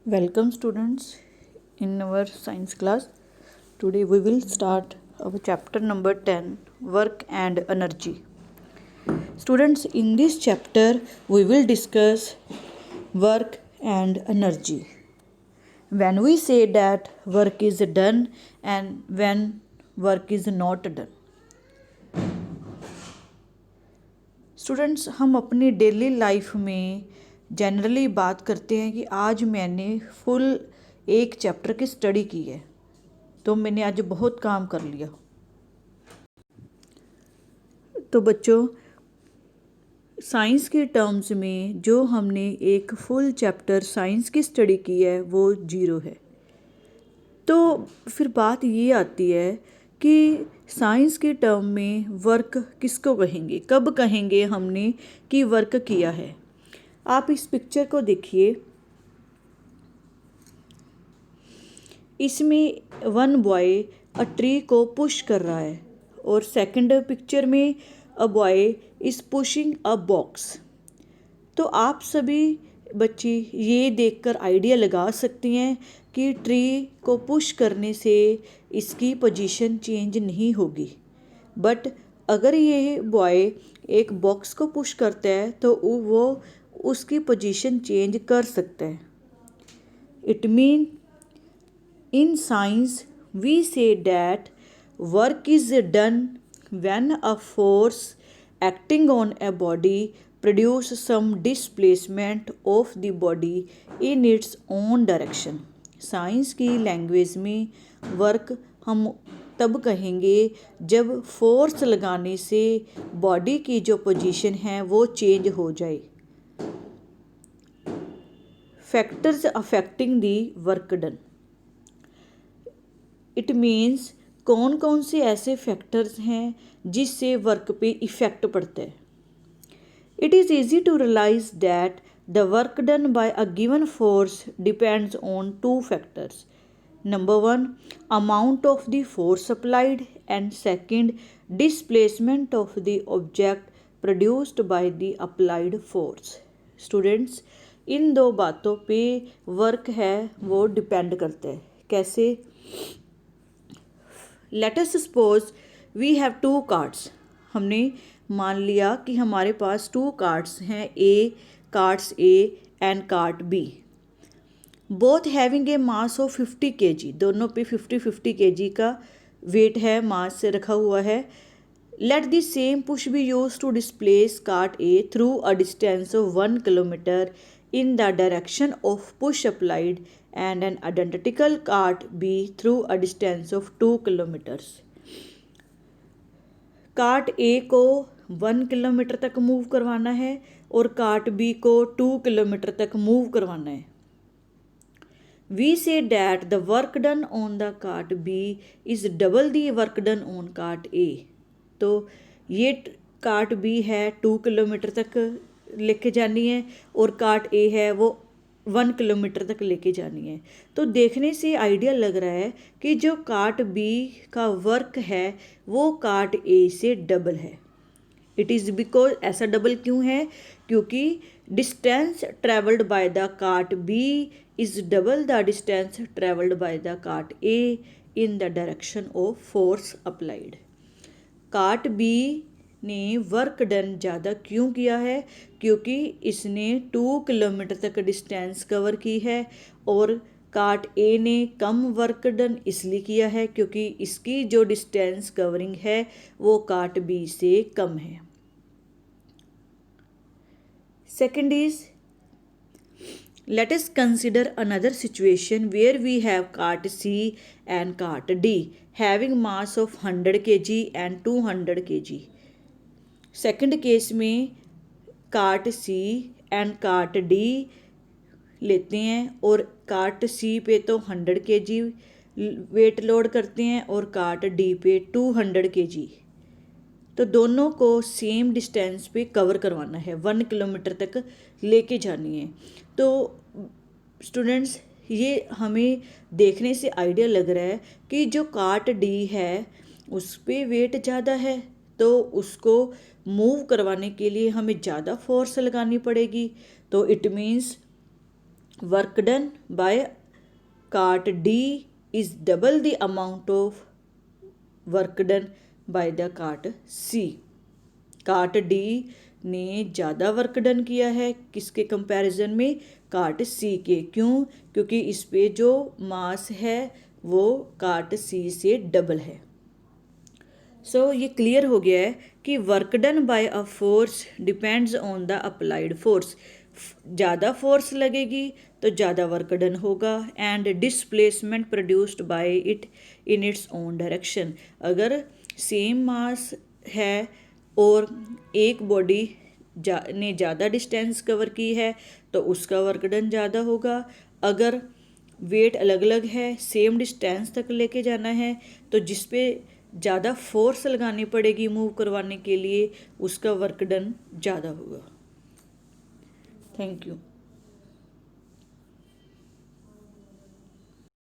Welcome students in our science class. Today we will start our chapter number 10, work and energy. Students, in this chapter we will discuss work and energy. When we say that work is done and when work is not done. Students, हम अपनी daily life में generally बात करते हैं कि आज मैंने full एक चैप्टर की स्टडी की है, तो मैंने आज बहुत काम कर लिया। तो बच्चों, साइंस के टर्म्स में जो हमने एक फुल चैप्टर साइंस की स्टडी की है वो 0 है। तो फिर बात ये आती है कि साइंस के टर्म में वर्क किसको कहेंगे, कब कहेंगे हमने कि वर्क किया है। आप इस पिक्चर को देखिए, इसमें वन बॉय अ ट्री को पुश कर रहा है और सेकंड पिक्चर में a boy is pushing a box. तो आप सभी बच्चे ये देखकर आइडिया लगा सकती हैं कि ट्री को पुश करने से इसकी पोजीशन चेंज नहीं होगी, बट अगर ये बॉय एक बॉक्स को पुश करता है तो वो उसकी पोजीशन चेंज कर सकता है। It mean in science we say that work is done when a force acting on a body produce some displacement of the body in its own direction। Science की language में work हम तब कहेंगे जब force लगाने से body की जो पोजीशन है वो चेंज हो जाए। Factors affecting the work done, it means कौन कौन से ऐसे फैक्टर्स हैं जिससे वर्क पे इफ़ेक्ट पड़ता है। It is easy to realise that the work done by a given force depends on 2 factors. Number 1, amount of the force applied and second, displacement of the object produced by the applied force. Students, इन 2 बातों पे work है वो depend करता है। कैसे? Let us suppose we have 2 cards. हमने मान लिया कि हमारे पास 2 कार्ड्स हैं, cards A and card B, both having a mass of 50 kg। दोनों पे 50-50 kg का वेट है, मास से रखा हुआ है। Let the same push be used to displace card A through a distance of 1 kilometre in the direction of push applied and an identical cart B through a distance of 2 kilometers। Cart ए को 1 kilometre तक move करवाना है और cart B को 2 kilometre तक move करवाना है। We say that the work done on the cart B is double the work done on cart A। तो ये कार्ट बी है 2 किलोमीटर तक लेके जानी है और कार्ट ए है वो 1 किलोमीटर तक लेके जानी है। तो देखने से आइडिया लग रहा है कि जो कार्ट बी का वर्क है वो कार्ट ए से डबल है। इट इज़ बिकॉज, ऐसा डबल क्यों है? क्योंकि distance travelled by the cart B is double the distance travelled by the cart A in the direction of force applied. Cart B ने वर्क डन ज़्यादा क्यों किया है? क्योंकि इसने 2 किलोमीटर तक डिस्टेंस कवर की है और कार्ट ए ने कम वर्क डन इसलिए किया है क्योंकि इसकी जो डिस्टेंस कवरिंग है वो कार्ट बी से कम है। Second is, let us consider another situation where we have cart C and cart D having mass of 100 kg and 200 kg। Second case में cart C and cart D लेते हैं और cart सी पे तो 100 kg wait load करते हैं और cart D पे 200 kg। तो दोनों को सेम डिस्टेंस पे कवर करवाना है, 1 किलोमीटर तक लेके जानी है। तो स्टूडेंट्स, ये हमें देखने से आइडिया लग रहा है कि जो कार्ट डी है उस पे वेट ज़्यादा है तो उसको मूव करवाने के लिए हमें ज़्यादा फोर्स लगानी पड़ेगी। तो it means work done by cart D is double the amount of work done by the cart C. Cart D ने ज़्यादा वर्क डन किया है किसके कंपैरिजन में, कार्ट सी के। क्यों? क्योंकि इस पे जो मास है वो कार्ट सी से डबल है। सो ये क्लियर हो गया है कि work done by a force depends on the applied force. ज़्यादा फोर्स लगेगी तो ज़्यादा वर्क डन होगा। And displacement produced by it in its own direction. अगर सेम मास है और एक बॉडी ने ज़्यादा डिस्टेंस कवर की है तो उसका वर्क डन ज़्यादा होगा। अगर वेट अलग अलग है, सेम डिस्टेंस तक लेके जाना है, तो जिस पे ज़्यादा फोर्स लगानी पड़ेगी मूव करवाने के लिए उसका वर्क डन ज़्यादा होगा। Thank you.